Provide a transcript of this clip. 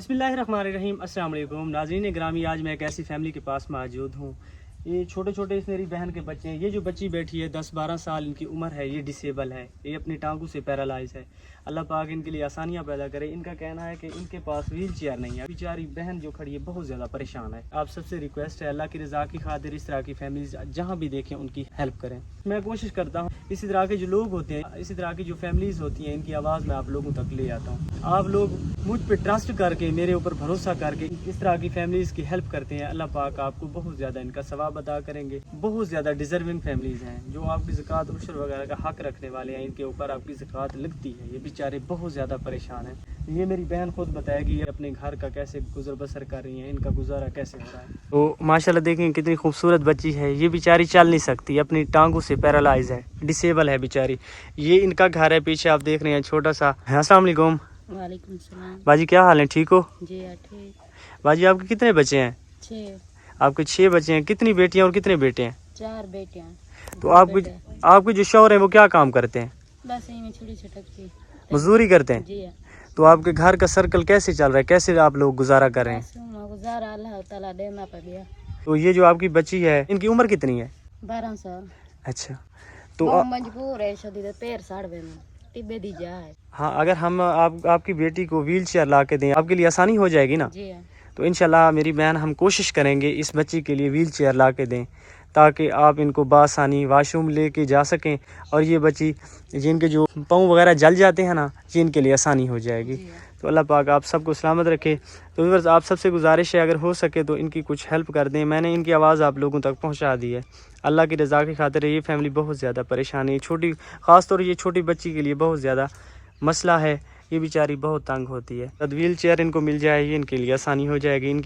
बिस्मिल्लाहिर्रहमानिर्रहीम। अस्सलाम वालेकुम नाज़रीन ग्रामी, आज मैं एक ऐसी फैमिली के पास मौजूद हूँ। ये छोटे छोटे मेरी बहन के बच्चे हैं। ये जो बच्ची बैठी है 10-12 साल इनकी उम्र है, ये डिसेबल है, ये अपनी टांगों से पैरालाइज है। अल्लाह पाक इनके लिए आसानियाँ पैदा करे। इनका कहना है कि इनके पास व्हील चेयर नहीं है। बेचारी बहन जो खड़ी है बहुत ज़्यादा परेशान है। आप सबसे रिक्वेस्ट है, अल्लाह की रज़ा की खातिर इस तरह की फैमिलीज जहाँ भी देखें उनकी हेल्प करें। मैं कोशिश करता हूँ इसी तरह के जो लोग होते हैं, इसी तरह की जो फैमिलीज होती हैं, इनकी आवाज़ मैं आप लोगों तक ले आता हूँ। आप लोग मुझ पे ट्रस्ट करके, मेरे ऊपर भरोसा करके इस तरह की फैमिलीज की हेल्प करते हैं। अल्लाह पाक आपको बहुत ज़्यादा इनका सवाब अदा करेंगे। बहुत ज़्यादा डिजर्विंग फैमिलीज हैं जो आपकी ज़कात उशर वगैरह का हक रखने वाले हैं। इनके ऊपर आपकी ज़कात लगती है। ये बेचारे बहुत ज़्यादा परेशान हैं। ये मेरी बहन खुद बताएगी अपने घर का कैसे गुजर बसर कर रही हैं, इनका गुजारा कैसे हो रहा है। तो माशाल्लाह देखें कितनी खूबसूरत बच्ची है। ये बेचारी चल नहीं सकती, अपनी टांगों से पैरालाइज है, डिसेबल है बेचारी। ये इनका घर है, पीछे आप देख रहे हैं छोटा सा। अस्सलाम वालेकुम। वालेकुम सलाम। बाजी क्या हाल है, ठीक हो? जी ठीक। बाजी आपके कितने बच्चे हैं? 6। आपके 6 बच्चे हैं। कितनी बेटियां और कितने बेटे हैं? 4 बेटियां। तो आपके जो शौहर हैं वो क्या काम करते हैं? बस यही में छोटी छोटी मजदूरी करते हैं। जी। तो आपके घर का सर्कल कैसे चल रहा है, कैसे आप लोग गुजारा कर रहे हैं? गुजारा अल्लाह ताला देना पे गया। तो ये जो आपकी बच्ची है, इनकी उम्र कितनी है? 12 साल। अच्छा, तो मजबूर है शदीद पैर साड़वे में टिब्बे दी जा है। हाँ, अगर हम आपकी बेटी को व्हील चेयर ला के दें, आपके लिए आसानी हो जाएगी ना? जी। तो इंशाल्लाह मेरी बहन हम कोशिश करेंगे इस बच्ची के लिए व्हील चेयर ला के दें, ताकि आप इनको बासानी वाशरूम लेके जा सकें। और ये बच्ची जिनके जो पाँव वगैरह जल जाते हैं ना, ये इनके लिए आसानी हो जाएगी। तो अल्लाह पाक आप सबको सलामत रखे। तो व्यूअर्स, आप सबसे गुजारिश है अगर हो सके तो इनकी कुछ हेल्प कर दें। मैंने इनकी आवाज़ आप लोगों तक पहुंचा दी है। अल्लाह की रज़ा की खातिर ये फैमिली बहुत ज़्यादा परेशान है। ख़ास तौर ये छोटी बच्ची के लिए बहुत ज़्यादा मसला है। ये बेचारी बहुत तंग होती है। व्हील चेयर इनको मिल जाए, ये इनके लिए आसानी हो जाएगी। इनकी